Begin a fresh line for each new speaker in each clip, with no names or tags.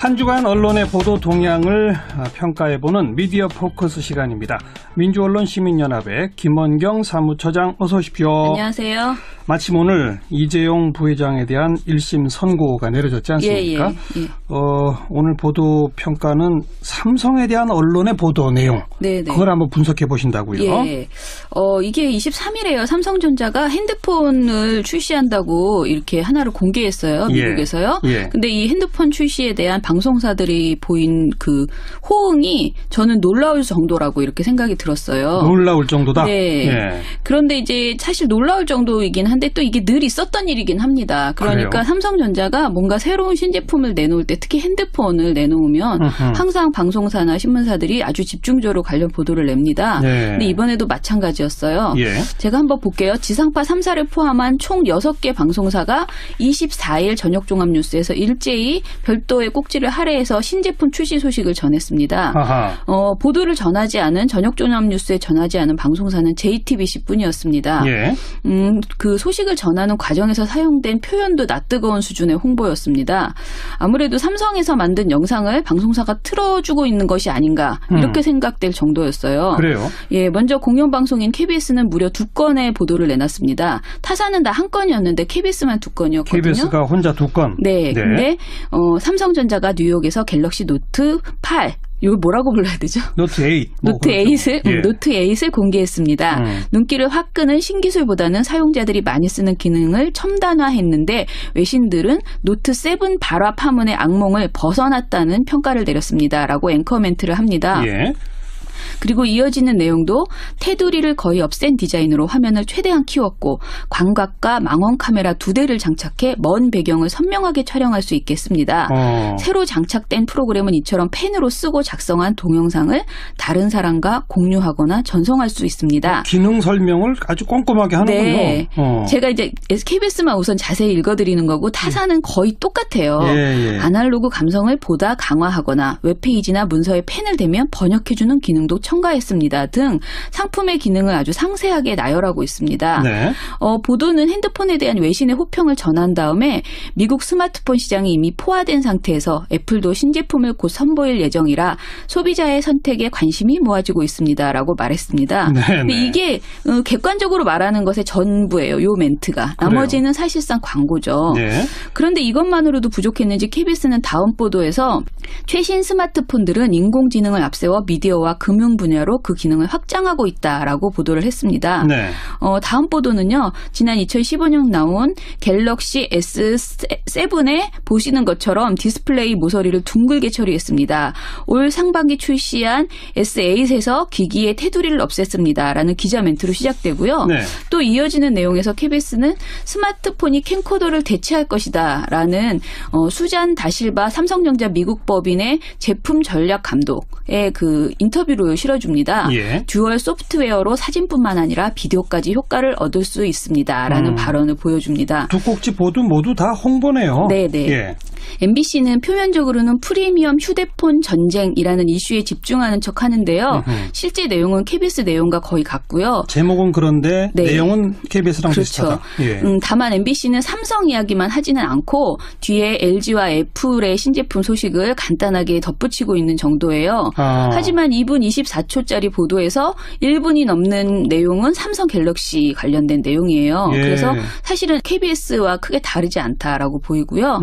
한 주간 언론의 보도 동향을 평가해보는 미디어 포커스 시간입니다. 민주언론 시민연합의 김원경 사무처장 어서 오십시오.
안녕하세요.
마침 오늘 이재용 부회장에 대한 1심 선고가 내려졌지 않습니까?
예.
오늘 보도 평가는 삼성에 대한 언론의 보도 내용.
네네.
그걸 한번 분석해 보신다고요?
예. 이게 23일에요. 삼성전자가 핸드폰을 출시한다고 이렇게 하나를 공개했어요. 미국에서요.
예.
근데 이 핸드폰 출시에 대한 방송사들이 보인 그 호응이 저는 놀라울 정도라고 이렇게 생각이 들었어요.
놀라울 정도다?
네.
예.
그런데 이제 사실 놀라울 정도이긴 한데 또 이게 늘 있었던 일이긴 합니다. 그러니까
그래요?
삼성전자가 뭔가 새로운 신제품을 내놓을 때 특히 핸드폰을 내놓으면 항상 방송사나 신문사들이 아주 집중적으로 관련 보도를 냅니다.
네.
근데 이번에도 마찬가지였어요.
예.
제가 한번 볼게요. 지상파 3사를 포함한 총 6개 방송사가 24일 저녁종합뉴스에서 일제히 별도의 꼭지를 할애해서 신제품 출시 소식을 전했습니다.
아하.
보도를 전하지 않은 저녁종합뉴스에 전하지 않은 방송사는 JTBC뿐이었습니다.
예.
그 소식을 전하는 과정에서 사용된 표현도 낯뜨거운 수준의 홍보였습니다. 아무래도 삼성에서 만든 영상을 방송사가 틀어주고 있는 것이 아닌가 이렇게 생각될 정도였어요.
그래요?
예, 먼저 공영방송인 KBS는 무려 2건의 보도를 내놨습니다. 타사는 다 한 건이었는데 KBS만 2건이었거든요.
KBS가 혼자 2건.
네, 근데 삼성전자가 뉴욕에서 갤럭시 노트 8 이걸 뭐라고 불러야 되죠?
노트 8.
노트 8을 공개했습니다. 눈길을 확 끄는 신기술보다는 사용자들이 많이 쓰는 기능을 첨단화했는데 외신들은 노트 7 발화 파문의 악몽을 벗어났다는 평가를 내렸습니다. 라고 앵커 멘트를 합니다.
예.
그리고 이어지는 내용도 테두리를 거의 없앤 디자인으로 화면을 최대한 키웠고 광각과 망원 카메라 2대를 장착해 먼 배경을 선명하게 촬영할 수 있겠습니다. 새로 장착된 프로그램은 이처럼 펜으로 쓰고 작성한 동영상을 다른 사람과 공유하거나 전송할 수 있습니다.
기능 설명을 아주 꼼꼼하게 하는군요.
네. 제가 이제 KBS만 우선 자세히 읽어드리는 거고 타사는 거의 똑같아요.
예.
아날로그 감성을 보다 강화하거나 웹페이지나 문서에 펜을 대면 번역해주는 기능도 첨가했습니다 등 상품의 기능을 아주 상세하게 나열하고 있습니다.
네.
보도는 핸드폰에 대한 외신의 호평을 전한 다음에 미국 스마트폰 시장이 이미 포화된 상태에서 애플도 신제품을 곧 선보일 예정이라 소비자의 선택에 관심이 모아지고 있습니다라고 말했습니다.
네.
이게 객관적으로 말하는 것의 전부예요. 요 멘트가. 나머지는 사실상 광고죠.
네.
그런데 이것만으로도 부족했는지 KBS는 다음 보도에서 최신 스마트폰들은 인공지능을 앞세워 미디어와 금융 분야로 그 기능을 확장하고 있다라고 보도를 했습니다.
네.
다음 보도는요. 지난 2015년 나온 갤럭시 S7에 보시는 것처럼 디스플레이 모서리를 둥글게 처리했습니다. 올 상반기 출시한 S8에서 기기의 테두리를 없앴습니다라는 기자 멘트로 시작되고요.
네.
또 이어지는 내용에서 KBS는 스마트폰이 캠코더를 대체할 것이다라는 수잔 다실바 삼성전자 미국 법인의 제품 전략 감독의 그 인터뷰를 실어줍니다.
예.
듀얼 소프트웨어로 사진뿐만 아니라 비디오까지 효과를 얻을 수 있습니다라는 발언을 보여줍니다.
두 꼭지 보도 모두 다 홍보네요.
네네.
예.
MBC는 표면적으로는 프리미엄 휴대폰 전쟁이라는 이슈에 집중하는 척 하는데요. 실제 내용은 KBS 내용과 거의 같고요.
제목은 그런데
네.
내용은 KBS랑
그렇죠.
비슷하다. 예.
다만 MBC는 삼성 이야기만 하지는 않고 뒤에 LG와 애플의 신제품 소식을 간단하게 덧붙이고 있는 정도예요. 하지만 2분 24초짜리 보도에서 1분이 넘는 내용은 삼성 갤럭시 관련된 내용이에요.
예.
그래서 사실은 KBS와 크게 다르지 않다라고 보이고요.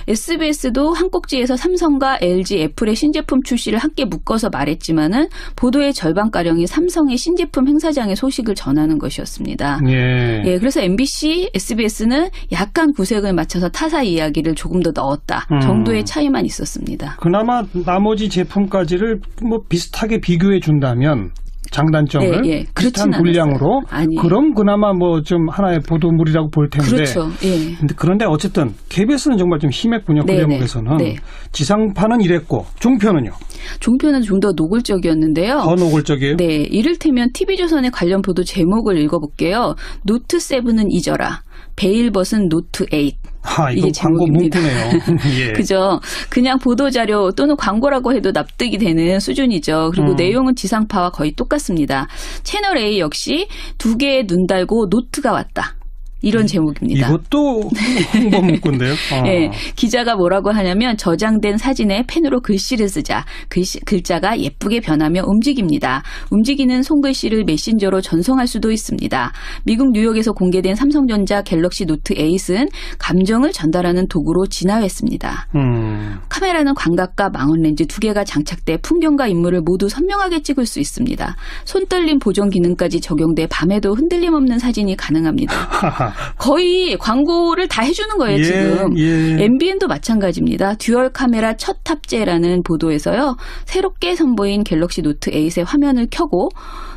SBS도 한 꼭지에서 삼성과 LG, 애플의 신제품 출시를 함께 묶어서 말했지만은 보도의 절반가량이 삼성의 신제품 행사장의 소식을 전하는 것이었습니다.
예.
그래서 MBC, SBS는 약간 구색을 맞춰서 타사 이야기를 조금 더 넣었다 정도의 차이만 있었습니다.
그나마 나머지 제품까지를 뭐 비슷하게 비교해 준다면 장단점을 비슷한 분량으로 그럼 그나마 뭐 좀 하나의 보도물이라고 볼 텐데
그렇죠. 예.
그런데 어쨌든 KBS는 정말 좀 심했군요. 그 대목에서는.
네.
지상파는 이랬고 종편은요?
종편은 좀 더 노골적이었는데요.
더 노골적이에요?
네. 이를테면 TV조선의 관련 보도 제목을 읽어볼게요. 노트 7은 잊어라. 베일벗은 노트 8.
이거 광고 문구네요. 예.
그죠. 그냥 보도자료 또는 광고라고 해도 납득이 되는 수준이죠. 그리고 내용은 지상파와 거의 똑같습니다. 채널A 역시 2개의 눈 달고 노트가 왔다. 이런 제목입니다.
이것도 홍보 문구인데요.
네, 기자가 뭐라고 하냐면 저장된 사진에 펜으로 글씨를 쓰자 글자가 예쁘게 변하며 움직입니다. 움직이는 손글씨를 메신저로 전송할 수도 있습니다. 미국 뉴욕에서 공개된 삼성전자 갤럭시 노트 8은 감정을 전달하는 도구로 진화했습니다. 카메라는 광각과 망원 렌즈 2개가 장착돼 풍경과 인물을 모두 선명하게 찍을 수 있습니다. 손떨림 보정 기능까지 적용돼 밤에도 흔들림 없는 사진이 가능합니다. 거의 광고를 다 해주는 거예요, 지금. MBN도 마찬가지입니다. 듀얼 카메라 첫 탑재라는 보도에서요. 새롭게 선보인 갤럭시 노트 8의 화면을 켜고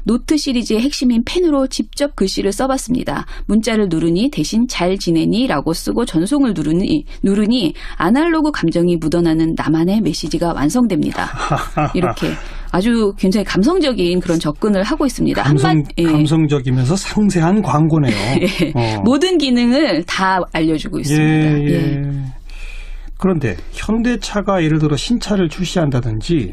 노트 시리즈의 핵심인 펜으로 직접 글씨를 써봤습니다. 문자를 누르니 대신 잘 지내니 라고 쓰고 전송을 누르니 아날로그 감정이 묻어나는 나만의 메시지가 완성됩니다. 이렇게 아주 굉장히 감성적인 그런 접근을 하고 있습니다.
감성적이면서 상세한 광고네요.
모든 기능을 다 알려주고 있습니다.
그런데 현대차가 예를 들어 신차를 출시한다든지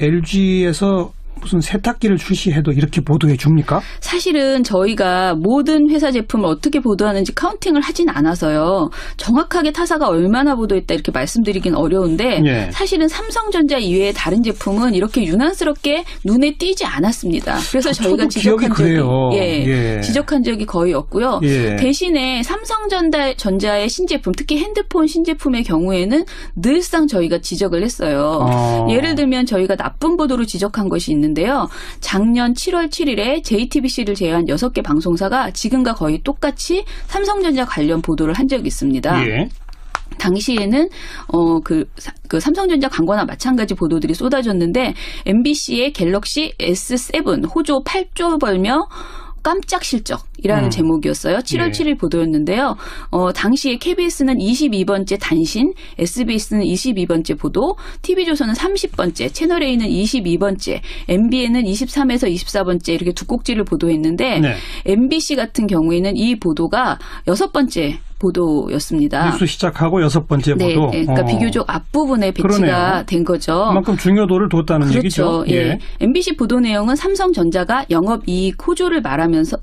LG에서 무슨 세탁기를 출시해도 이렇게 보도해 줍니까?
사실은 저희가 모든 회사 제품을 어떻게 보도하는지 카운팅을 하진 않아서요. 정확하게 타사가 얼마나 보도했다 이렇게 말씀드리긴 어려운데 사실은 삼성전자 이외의 다른 제품은 이렇게 유난스럽게 눈에 띄지 않았습니다. 그래서 저희가 지적한 적이 거의 없고요. 대신에 삼성전자의 신제품, 특히 핸드폰 신제품의 경우에는 늘상 저희가 지적을 했어요. 예를 들면 저희가 나쁜 보도로 지적한 것이 있는데요. 작년 7월 7일에 JTBC를 제외한 6개 방송사가 지금과 거의 똑같이 삼성전자 관련 보도를 한 적이 있습니다. 당시에는 그 삼성전자 광고나 마찬가지 보도들이 쏟아졌는데 MBC의 갤럭시 S7 호조 8조 벌며 깜짝 실적이라는 제목이었어요. 7월 7일 보도였는데요. 당시에 KBS는 22번째 단신, SBS는 22번째 보도, TV조선은 30번째, 채널A는 22번째, MBN은 23에서 24번째 이렇게 두 꼭지를 보도했는데 MBC 같은 경우에는 이 보도가 6번째 보도였습니다.
뉴스 시작하고 6번째 보도.
그러니까 비교적 앞부분에 배치가 된 거죠.
그만큼 중요도를 뒀다는 얘기죠.
MBC 보도 내용은 삼성전자가 영업이익 호조를 말하면서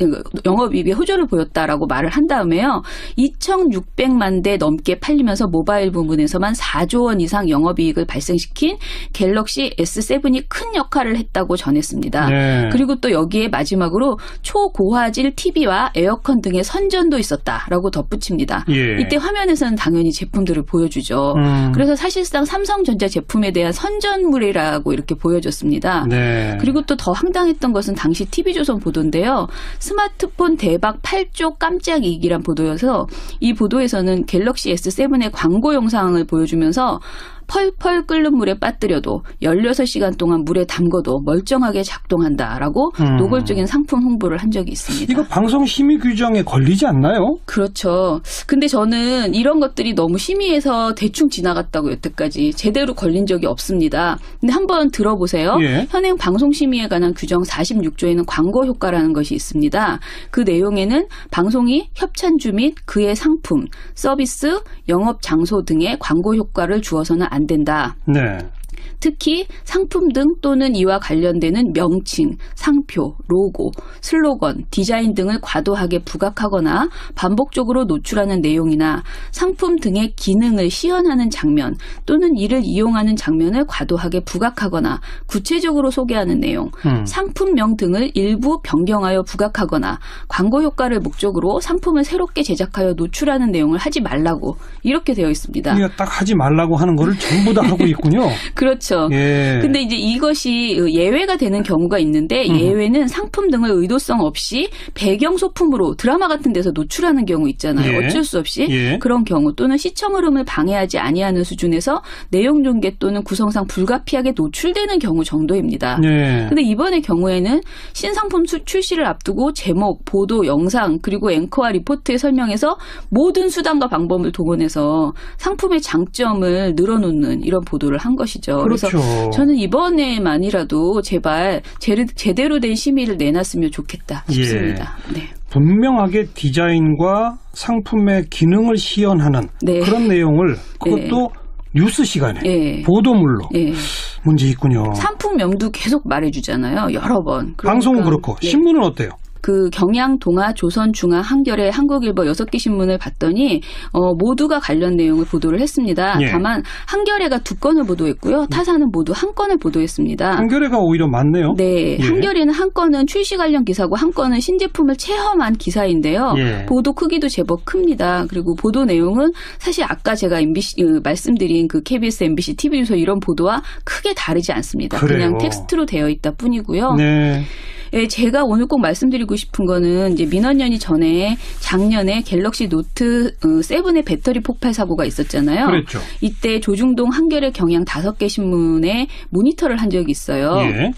영업이익의 호조를 보였다라고 말을 한 다음에요. 2,600만 대 넘게 팔리면서 모바일 부분에서만 4조 원 이상 영업이익을 발생시킨 갤럭시 S7이 큰 역할을 했다고 전했습니다. 그리고 또 여기에 마지막으로 초고화질 TV와 에어컨 등의 선전도 있었다라고 덧붙입니다. 이때 화면에서는 당연히 제품들을 보여주죠. 그래서 사실상 삼성전자 제품에 대한 선전물이라고 이렇게 보여졌습니다. 그리고 또 더 황당했던 것은 당시 TV조선 보도인데요. 스마트폰 대박 8조 깜짝 이익이란 보도여서 이 보도에서는 갤럭시 S7의 광고 영상을 보여주면서 펄펄 끓는 물에 빠뜨려도 16시간 동안 물에 담궈도 멀쩡하게 작동한다라고 노골적인 상품 홍보를 한 적이 있습니다.
이거 방송 심의 규정에 걸리지 않나요?
그렇죠. 근데 저는 이런 것들이 너무 심의해서 대충 지나갔다고 여태까지 제대로 걸린 적이 없습니다. 근데 한번 들어보세요. 현행 방송심의에 관한 규정 46조에는 광고 효과라는 것이 있습니다. 그 내용에는 방송이 협찬주 및 그의 상품, 서비스, 영업 장소 등의 광고 효과를 주어서는 안 된다. 특히 상품 등 또는 이와 관련되는 명칭, 상표, 로고, 슬로건, 디자인 등을 과도하게 부각하거나 반복적으로 노출하는 내용이나 상품 등의 기능을 시연하는 장면 또는 이를 이용하는 장면을 과도하게 부각하거나 구체적으로 소개하는 내용, 상품명 등을 일부 변경하여 부각하거나 광고 효과를 목적으로 상품을 새롭게 제작하여 노출하는 내용을 하지 말라고 이렇게 되어 있습니다.
그러니까 딱 하지 말라고 하는 거를 전부 다 하고 있군요.
그렇죠. 근데 이제 이것이 예외가 되는 경우가 있는데 예외는 상품 등을 의도성 없이 배경 소품으로 드라마 같은 데서 노출하는 경우 있잖아요. 어쩔 수 없이 그런 경우 또는 시청 흐름을 방해하지 아니하는 수준에서 내용 전개 또는 구성상 불가피하게 노출되는 경우 정도입니다. 근데 이번의 경우에는 신상품 출시를 앞두고 제목, 보도, 영상 그리고 앵커와 리포트에 설명해서 모든 수단과 방법을 동원해서 상품의 장점을 늘어놓는 이런 보도를 한 것이죠. 그래서 저는 이번에만이라도 제발 제대로 된 심의를 내놨으면 좋겠다 싶습니다.
분명하게 디자인과 상품의 기능을 시연하는 그런 내용을 그것도 뉴스 시간에 보도물로 문제 있군요.
상품명도 계속 말해주잖아요. 여러 번.
방송은 그렇고 신문은 어때요?
그 경향, 동아, 조선, 중앙, 한겨레, 한국일보 6개 신문을 봤더니 모두가 관련 내용을 보도를 했습니다.
예.
다만 한겨레가 2건을 보도했고요. 타사는 모두 1건을 보도했습니다.
한겨레가 오히려 많네요.
네. 예. 한겨레는 한 건은 출시 관련 기사고 한 건은 신제품을 체험한 기사인데요.
예.
보도 크기도 제법 큽니다. 그리고 보도 내용은 사실 아까 제가 말씀드린 그 KBS, MBC, TV조선 이런 보도와 크게 다르지 않습니다.
그래요.
그냥 텍스트로 되어 있다 뿐이고요.
네.
예, 제가 오늘 꼭 말씀드리고 싶은 거는 이제 민원연이 전에 작년에 갤럭시 노트 7의 배터리 폭발 사고가 있었잖아요.
그랬죠.
이때 조중동, 한겨레, 경향 5개 신문에 모니터를 한 적이 있어요.
예.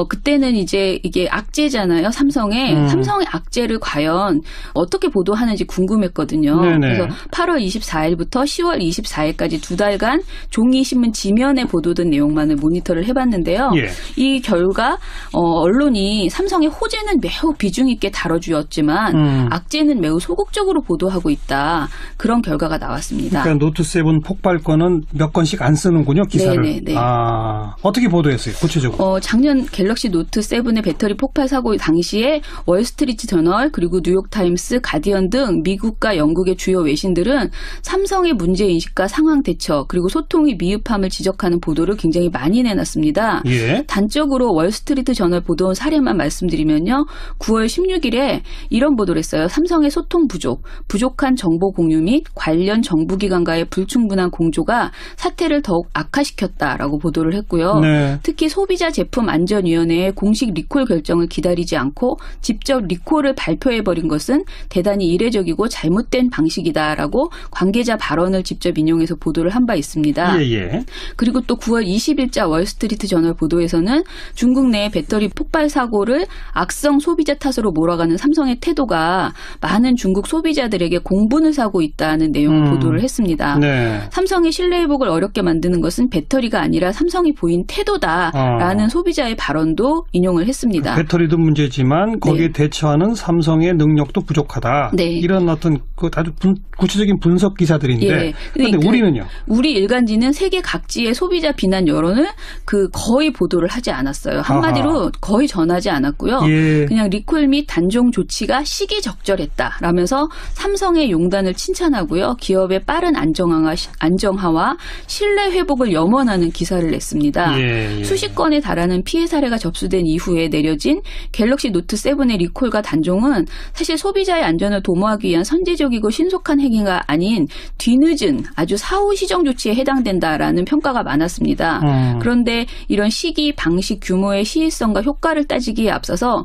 그때는 이제 이게 악재잖아요. 삼성의 악재를 과연 어떻게 보도하는지 궁금했거든요.
네네.
그래서 8월 24일부터 10월 24일까지 2달간 종이신문 지면에 보도된 내용만을 모니터를 해봤는데요.
예.
이 결과 언론이 삼성의 호재는 매우 비중 있게 다뤄주었지만 악재는 매우 소극적으로 보도하고 있다. 그런 결과가 나왔습니다.
그러니까 노트7 폭발건은 몇 건씩 안 쓰는군요. 기사를.
네네.
어떻게 보도했어요? 구체적으로.
작년 갤럭시 노트 7의 배터리 폭발 사고 당시에 월스트리트 저널 그리고 뉴욕타임스, 가디언 등 미국과 영국의 주요 외신들은 삼성의 문제인식과 상황 대처 그리고 소통의 미흡함을 지적하는 보도를 굉장히 많이 내놨습니다.
예.
단적으로 월스트리트 저널 보도한 사례만 말씀드리면요. 9월 16일에 이런 보도를 했어요. 삼성의 소통 부족한 정보 공유 및 관련 정부기관과의 불충분한 공조가 사태를 더욱 악화시켰다라고 보도를 했고요.
네.
특히 소비자 제품 안전위원회의 공식 리콜 결정을 기다리지 않고 직접 리콜을 발표해버린 것은 대단히 이례적이고 잘못된 방식이다라고 관계자 발언을 직접 인용해서 보도를 한 바 있습니다.
예.
그리고 또 9월 20일자 월스트리트 저널 보도에서는 중국 내 배터리 폭발 사고를 악성 소비자 탓으로 몰아가는 삼성의 태도가 많은 중국 소비자들에게 공분을 사고 있다는 내용을 보도를 했습니다.
네.
삼성의 신뢰 회복을 어렵게 만드는 것은 배터리가 아니라 삼성이 보인 태도다라는 소비자의 발언도 인용을 했습니다.
배터리도 문제지만 거기에
네.
대처하는 삼성의 능력도 부족하다.
네.
이런 어떤 아주 구체적인 분석 기사들인데
예.
그런데 우리는요?
우리 일간지는 세계 각지의 소비자 비난 여론을 거의 보도를 하지 않았어요. 한마디로 거의 전하지 않았고요.
예.
그냥 리콜 및 단종 조치가 시기적절했다라면서 삼성의 용단을 칭찬하고요. 기업의 빠른 안정화와 신뢰 회복을 염원하는 기사를 냈습니다.
예.
수십 건에 달하는 피해 사례가 접수된 이후에 내려진 갤럭시 노트 7의 리콜과 단종은 사실 소비자의 안전을 도모하기 위한 선제적이고 신속한 행위가 아닌 뒤늦은 아주 사후 시정 조치에 해당된다라는 평가가 많았습니다. 그런데 이런 시기, 방식, 규모의 시의성과 효과를 따지기에 앞서서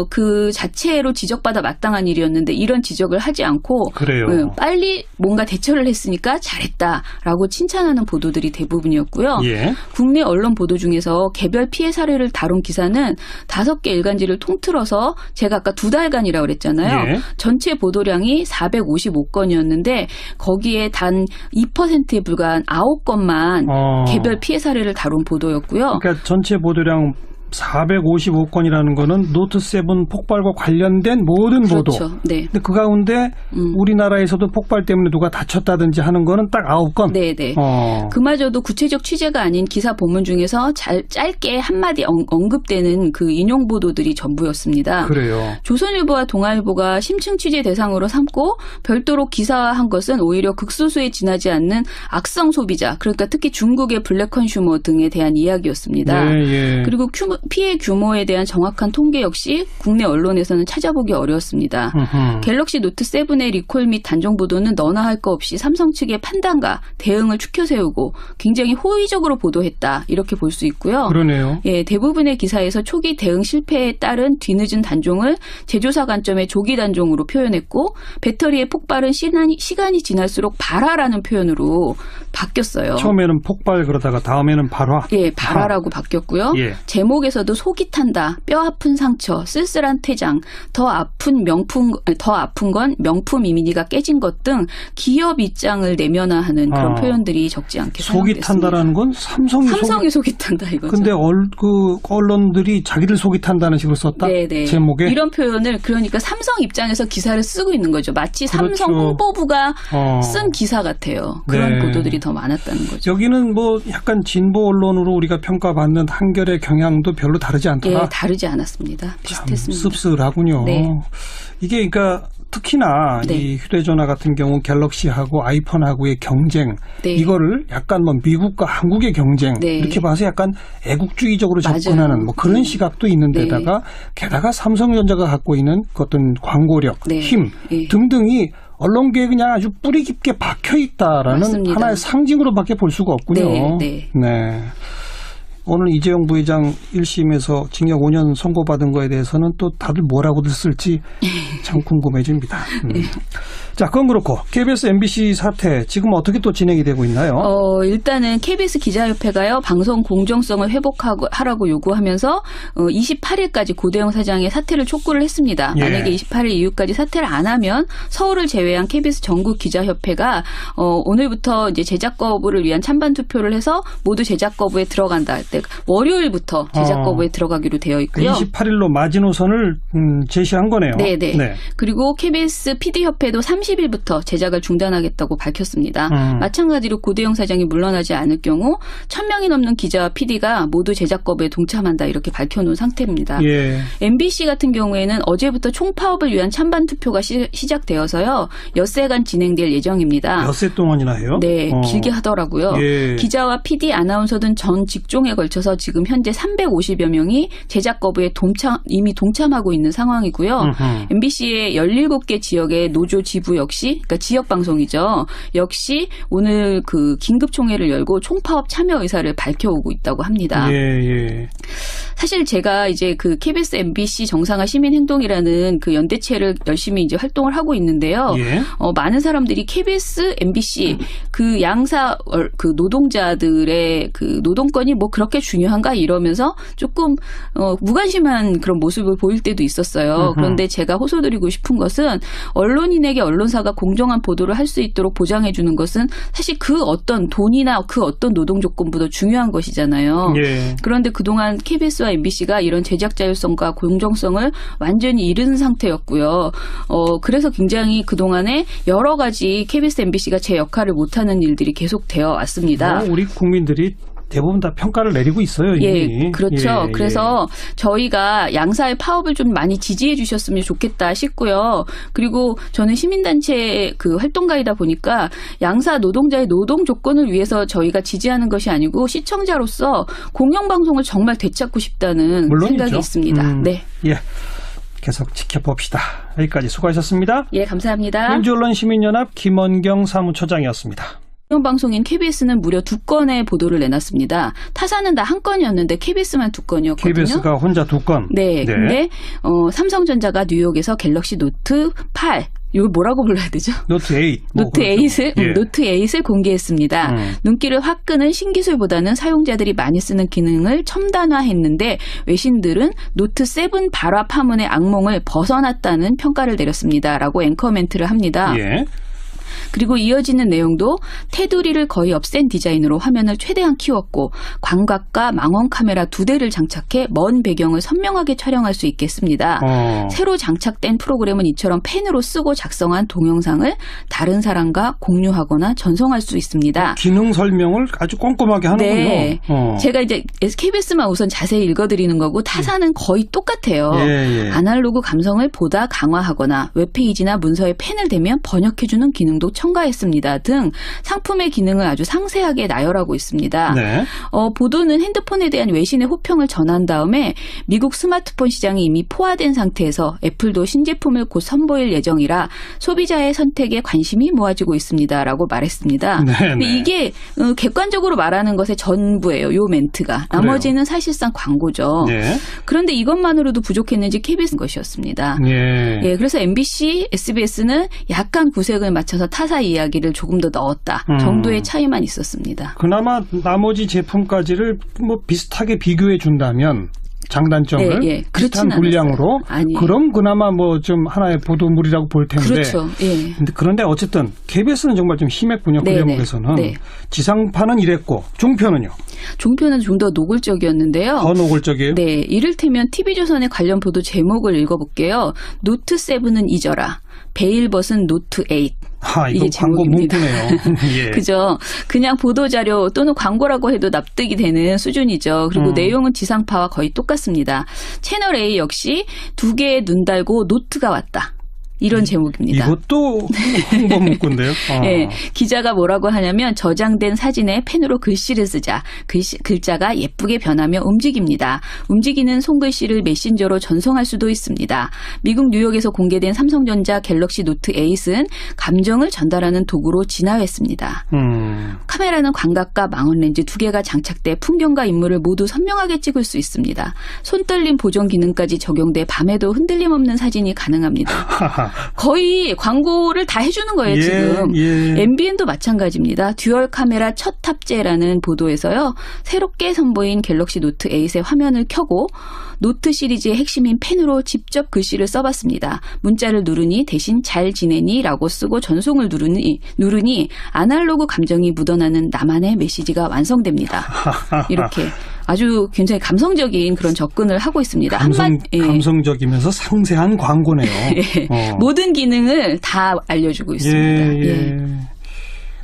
그 자체로 지적받아 마땅한 일이었는데 이런 지적을 하지 않고
그래요.
빨리 뭔가 대처를 했으니까 잘했다라고 칭찬하는 보도들이 대부분이었고요.
예.
국내 언론 보도 중에서 개별 피해 사례를 다룬 기사는 5개 일간지를 통틀어서 제가 아까 2달간이라고 그랬잖아요.
예.
전체 보도량이 455건이었는데 거기에 단 2%에 불과한 9건만 개별 피해 사례를 다룬 보도였고요.
그러니까 전체 보도량 455건이라는 거는 노트7 폭발과 관련된 모든 보도.
그렇죠. 네.
근데 그 가운데 우리나라에서도 폭발 때문에 누가 다쳤다든지 하는 거는 딱 9건.
네네. 그마저도 구체적 취재가 아닌 기사 본문 중에서 짧게 한마디 언급되는 그 인용 보도들이 전부였습니다.
그래요.
조선일보와 동아일보가 심층 취재 대상으로 삼고 별도로 기사화한 것은 오히려 극소수에 지나지 않는 악성 소비자, 그러니까 특히 중국의 블랙 컨슈머 등에 대한 이야기였습니다.
예.
그리고 피해 규모에 대한 정확한 통계 역시 국내 언론에서는 찾아보기 어려웠습니다. 갤럭시 노트 7의 리콜 및 단종 보도는 너나 할 거 없이 삼성 측의 판단과 대응을 추켜 세우고 굉장히 호의적으로 보도했다. 이렇게 볼 수 있고요.
그러네요.
예, 대부분의 기사에서 초기 대응 실패에 따른 뒤늦은 단종을 제조사 관점의 조기 단종으로 표현했고 배터리의 폭발은 시간이 지날수록 발화라는 표현으로 바뀌었어요.
처음에는 폭발 그러다가 다음에는 발화.
예, 발화라고 바뀌었고요.
예.
제목에서도 속이 탄다, 뼈 아픈 상처, 쓸쓸한 퇴장, 더 아픈 건 명품 이미지가 깨진 것 등 기업 입장을 내면화하는 그런 표현들이 적지 않게
속이
사용됐습니다.
탄다라는 건 삼성이
속이 탄다 이거죠.
근데 언론들이 자기들 속이 탄다는 식으로 썼다?
네네.
제목에?
이런 표현을 그러니까 삼성 입장에서 기사를 쓰고 있는 거죠. 마치
그렇죠.
삼성 홍보부가 쓴 기사 같아요. 그런
네.
보도들이 더 많았다는 거죠.
여기는 뭐 약간 진보 언론으로 우리가 평가받는 한겨레, 경향도 별로 다르지 않더라.
예, 다르지 않았습니다. 비슷했습니다.
참 씁쓸하군요.
네.
이게 그러니까 특히나
네.
이 휴대전화 같은 경우 갤럭시하고 아이폰하고의 경쟁
네.
이거를 약간 뭐 미국과 한국의 경쟁
네.
이렇게 봐서 약간 애국주의적으로
맞아요.
접근하는 뭐 그런 시각도 있는 데다가
네.
게다가 삼성전자가 갖고 있는 어떤 광고력,
네.
힘
네.
등등이 언론계에 그냥 아주 뿌리 깊게 박혀 있다라는
맞습니다.
하나의 상징으로밖에 볼 수가 없군요.
네.
네. 오늘 이재용 부회장 1심에서 징역 5년 선고받은 거에 대해서는 또 다들 뭐라고들 쓸지 참 궁금해집니다. 자, 그건 그렇고 KBS, MBC 사태 지금 어떻게 또 진행이 되고 있나요?
일단은 KBS 기자협회가요. 방송 공정성을 회복하라고 요구하면서 28일까지 고대영 사장의 사퇴를 촉구를 했습니다.
예.
만약에 28일 이후까지 사퇴를 안 하면 서울을 제외한 KBS 전국 기자협회가 오늘부터 이제 제작 거부를 위한 찬반 투표를 해서 모두 제작 거부에 들어간다 할 때 월요일부터 제작 거부에 들어가기로 되어 있고요.
28일로 마지노선을 제시한 거네요.
네네.
네.
그리고 KBS PD협회도 30일부터 제작을 중단하겠다고 밝혔습니다. 마찬가지로 고대영 사장이 물러나지 않을 경우 1,000명이 넘는 기자와 PD가 모두 제작 거부에 동참한다 이렇게 밝혀놓은 상태입니다.
예.
MBC 같은 경우에는 어제부터 총파업을 위한 찬반 투표가 시작되어서요. 엿새간 진행될 예정입니다.
엿새 동안이나 해요?
네, 길게 하더라고요.
예.
기자와 PD, 아나운서 등 전 직종에 걸쳐서 지금 현재 350여 명이 제작 거부에 이미 동참하고 있는 상황이고요. MBC의 17개 지역의 노조 지부 역시, 그러니까 지역 방송이죠. 역시 오늘 그 긴급 총회를 열고 총파업 참여 의사를 밝혀오고 있다고 합니다.
예.
사실 제가 이제 그 KBS, MBC 정상화 시민행동이라는 그 연대체를 열심히 이제 활동을 하고 있는데요.
예.
많은 사람들이 KBS, MBC 그 양사 그 노동자들의 그 노동권이 뭐 그렇게 중요한가 이러면서 조금 무관심한 그런 모습을 보일 때도 있었어요. 그런데 제가 호소드리고 싶은 것은 언론인에게 언론사가 공정한 보도를 할 수 있도록 보장해 주는 것은 사실 그 어떤 돈이나 그 어떤 노동 조건보다 중요한 것이잖아요.
예.
그런데 그동안 KBS와 MBC가 이런 제작 자율성과 공정성을 완전히 잃은 상태였고요. 그래서 굉장히 그동안에 여러 가지 KBS, MBC가 제 역할을 못하는 일들이 계속되어 왔습니다.
우리 국민들이 대부분 다 평가를 내리고 있어요. 이미.
예, 그렇죠. 그래서 저희가 양사의 파업을 좀 많이 지지해 주셨으면 좋겠다 싶고요. 그리고 저는 시민단체 그 활동가이다 보니까 양사 노동자의 노동 조건을 위해서 저희가 지지하는 것이 아니고 시청자로서 공영방송을 정말 되찾고 싶다는
물론이죠.
생각이 있습니다. 네.
예. 계속 지켜봅시다. 여기까지 수고하셨습니다.
예, 감사합니다.
민주언론시민연합 김원경 사무처장이었습니다.
공영방송인 KBS는 무려 2건의 보도를 내놨습니다. 타사는 다 1건이었는데 KBS만 2건이었거든요.
KBS가 혼자 2건.
네. 근데 삼성전자가 뉴욕에서 갤럭시 노트 8 이거 뭐라고 불러야 되죠?
노트 8.
노트 8을 노트 8을 공개했습니다. 눈길을 확 끄는 신기술보다는 사용자들이 많이 쓰는 기능을 첨단화했는데 외신들은 노트 7 발화 파문의 악몽을 벗어났다는 평가를 내렸습니다라고 앵커 멘트를 합니다.
예.
그리고 이어지는 내용도 테두리를 거의 없앤 디자인으로 화면을 최대한 키웠고 광각과 망원 카메라 2대를 장착해 먼 배경을 선명하게 촬영할 수 있게 했습니다. 새로 장착된 프로그램은 이처럼 펜으로 쓰고 작성한 동영상을 다른 사람과 공유하거나 전송할 수 있습니다.
기능 설명을 아주 꼼꼼하게 하는군요.
네. 제가 이제 KBS만 우선 자세히 읽어드리는 거고 타사는 거의 똑같아요.
예.
아날로그 감성을 보다 강화하거나 웹페이지나 문서에 펜을 대면 번역해주는 기능도 첨가했습니다 등 상품의 기능을 아주 상세하게 나열하고 있습니다.
네.
보도는 핸드폰에 대한 외신의 호평을 전한 다음에 미국 스마트폰 시장이 이미 포화된 상태에서 애플도 신제품을 곧 선보일 예정이라 소비자의 선택에 관심이 모아지고 있습니다라고 말했습니다. 이게 객관적으로 말하는 것의 전부예요. 요 멘트가. 나머지는 사실상 광고죠.
네.
그런데 이것만으로도 부족했는지 KBS 것이었습니다.
예,
그래서 MBC, SBS는 약간 구색을 맞춰서 타사 이야기를 조금 더 넣었다 정도의 차이만 있었습니다.
그나마 나머지 제품까지를 뭐 비슷하게 비교해 준다면 장단점을 비슷한 분량으로 그럼 그나마 뭐 좀 하나의 보도물이라고 볼 텐데.
그렇죠. 예.
그런데 어쨌든 KBS는 정말 좀 심했군요. 그 대목에서는. 지상파는 이랬고 종편은요? 종편은
좀 더 노골적이었는데요.
더 노골적이에요?
네. 이를테면 TV조선의 관련 보도 제목을 읽어볼게요. 노트 7은 잊어라. 베일벗은 노트 8.
이거
이게
광고
제목입니다.
문구네요. 예.
그죠? 그냥 보도자료 또는 광고라고 해도 납득이 되는 수준이죠. 그리고 내용은 지상파와 거의 똑같습니다. 채널 A 역시 2개의 눈 달고 노트가 왔다. 이런 제목입니다.
이것도 홍보 문구인데요.
네, 기자가 뭐라고 하냐면 저장된 사진에 펜으로 글씨를 쓰자 글자가 예쁘게 변하며 움직입니다. 움직이는 손글씨를 메신저로 전송할 수도 있습니다. 미국 뉴욕에서 공개된 삼성전자 갤럭시 노트 8은 감정을 전달하는 도구로 진화했습니다. 카메라는 광각과 망원 렌즈 2개가 장착돼 풍경과 인물을 모두 선명하게 찍을 수 있습니다. 손떨림 보정 기능까지 적용돼 밤에도 흔들림 없는 사진이 가능합니다. 거의 광고를 다 해주는 거예요, 지금. MBN도 마찬가지입니다. 듀얼 카메라 첫 탑재라는 보도에서요. 새롭게 선보인 갤럭시 노트 8의 화면을 켜고 노트 시리즈의 핵심인 펜으로 직접 글씨를 써봤습니다. 문자를 누르니 대신 잘 지내니 라고 쓰고 전송을 누르니 아날로그 감정이 묻어나는 나만의 메시지가 완성됩니다. 이렇게 아주 굉장히 감성적인 그런 접근을 하고 있습니다.
감성적이면서 상세한 광고네요.
예. 모든 기능을 다 알려주고 있습니다. 예.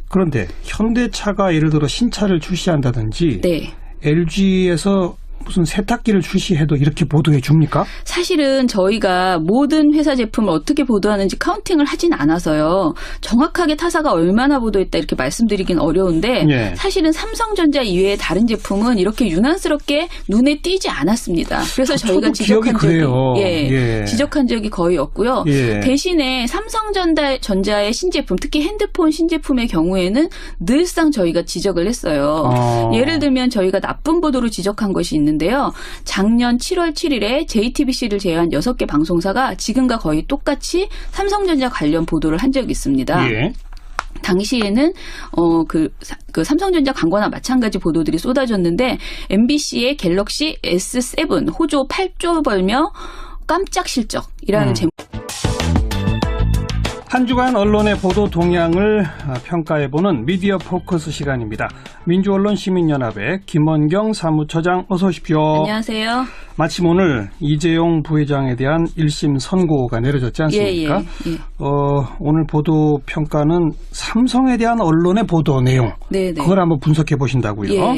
그런데 현대차가 예를 들어 신차를 출시한다든지
네.
LG에서 무슨 세탁기를 출시해도 이렇게 보도해 줍니까?
사실은 저희가 모든 회사 제품을 어떻게 보도하는지 카운팅을 하진 않아서요. 정확하게 타사가 얼마나 보도했다 이렇게 말씀드리긴 어려운데 사실은 삼성전자 이외의 다른 제품은 이렇게 유난스럽게 눈에 띄지 않았습니다. 그래서 저희가 지적한 적이 거의 없고요. 대신에 삼성전자의 신제품, 특히 핸드폰 신제품의 경우에는 늘상 저희가 지적을 했어요. 예를 들면 저희가 나쁜 보도로 지적한 것이 있는데요. 작년 7월 7일에 JTBC를 제외한 6개 방송사가 지금과 거의 똑같이 삼성전자 관련 보도를 한 적이 있습니다. 당시에는 그 삼성전자 광고나 마찬가지 보도들이 쏟아졌는데 MBC의 갤럭시 S7 호조 8조 벌며 깜짝 실적이라는 제목.
한 주간 언론의 보도 동향을 평가해보는 미디어 포커스 시간입니다. 민주언론시민연합의 김원경 사무처장 어서 오십시오.
안녕하세요.
마침 오늘 이재용 부회장에 대한 1심 선고가 내려졌지 않습니까? 오늘 보도 평가는 삼성에 대한 언론의 보도 내용. 그걸 한번 분석해 보신다고요?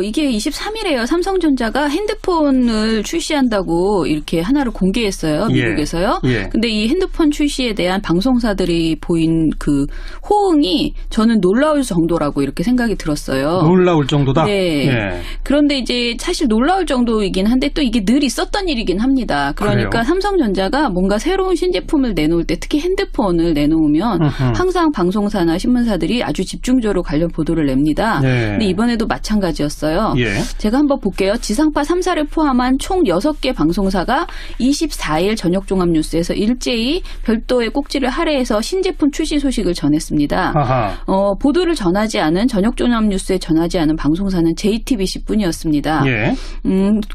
이게 23일에요. 삼성전자가 핸드폰을 출시한다고 이렇게 하나를 공개했어요. 미국에서요. 근데 이 핸드폰 출시에 대한 방송사들이 보인 그 호응이 저는 놀라울 정도라고 이렇게 생각이 들었어요.
놀라울 정도다?
그런데 이제 사실 놀라울 정도이긴 한데 또 이게 늘 있었던 일이긴 합니다. 그러니까 그래요? 삼성전자가 뭔가 새로운 신제품을 내놓을 때 특히 핸드폰을 내놓으면 항상 방송사나 신문사들이 아주 집중적으로 관련 보도를 냅니다. 근데 이번에도 마찬가지였어요. 제가 한번 볼게요. 지상파 3사를 포함한 총 6개 방송사가 24일 저녁종합뉴스에서 일제히 별도의 꼭지를 할애해서 신제품 출시 소식을 전했습니다. 보도를 전하지 않은 저녁종합뉴스에 전하지 않은 방송사는 JTBC뿐이었습니다.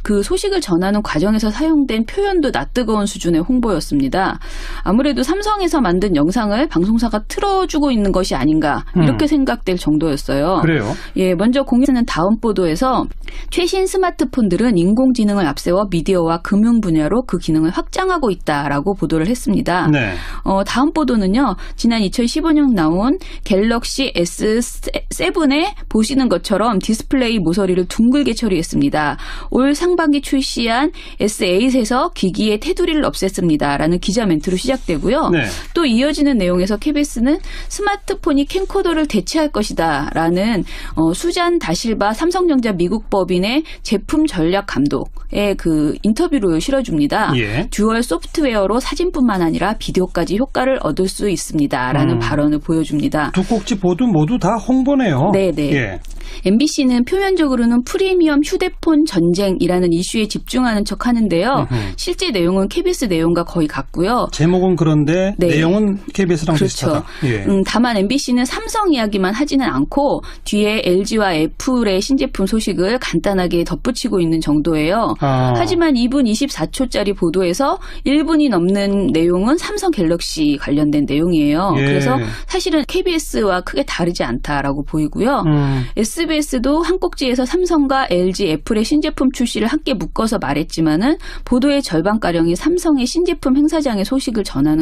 그 소식을 전하는 과정에서 사용된 표현도 낯뜨거운 수준의 홍보였습니다. 아무래도 삼성에서 만든 영상을 방송사가 틀어주고 있는 것이 아닌가 이렇게 생각될 정도였어요.
그래요?
먼저 공유하는 다음 보도에서 최신 스마트폰들은 인공지능을 앞세워 미디어와 금융 분야로 그 기능을 확장하고 있다라고 보도를 했습니다. 다음 보도는요. 지난 2015년 나온 갤럭시 S7에 보시는 것처럼 디스플레이 모서리를 둥글게 처리했습니다. 올 상반기 출시한 S8에서 기기의 테두리를 없앴습니다. 라는 기자 멘트로 시작되고요. 또 이어지는 내용에서 KBS는 스마트폰이 캠코더를 대체할 것이다. 라는 수잔 다실바 삼성전자 미국 법인의 제품 전략 감독의 그 인터뷰를 실어줍니다. 듀얼 소프트웨어로 사진뿐만 아니라 비디오까지 효과를 얻을 수 있습니다. 라는 발언을 보여줍니다.
두 꼭지 보도 모두 다 홍보네요.
MBC는 표면적으로는 프리미엄 휴대폰 전쟁이라는 이슈에 집중하는 척 하는데요. 실제 내용은 KBS 내용과 거의 같고요.
제목은 그런데 내용은 KBS랑 비슷하다.
다만 MBC는 삼성 이야기만 하지는 않고 뒤에 LG와 애플의 신제품 소식을 간단하게 덧붙이고 있는 정도예요. 하지만 2분 24초짜리 보도에서 1분이 넘는 내용은 삼성 갤럭시 관련된 내용이에요. 그래서 사실은 KBS와 크게 다르지 않다라고 보이고요. SBS도 한 꼭지에서 삼성과 LG, 애플의 신제품 출시를 함께 묶어서 말했지만은 보도의 절반가량이 삼성의 신제품 행사장의 소식을 전하는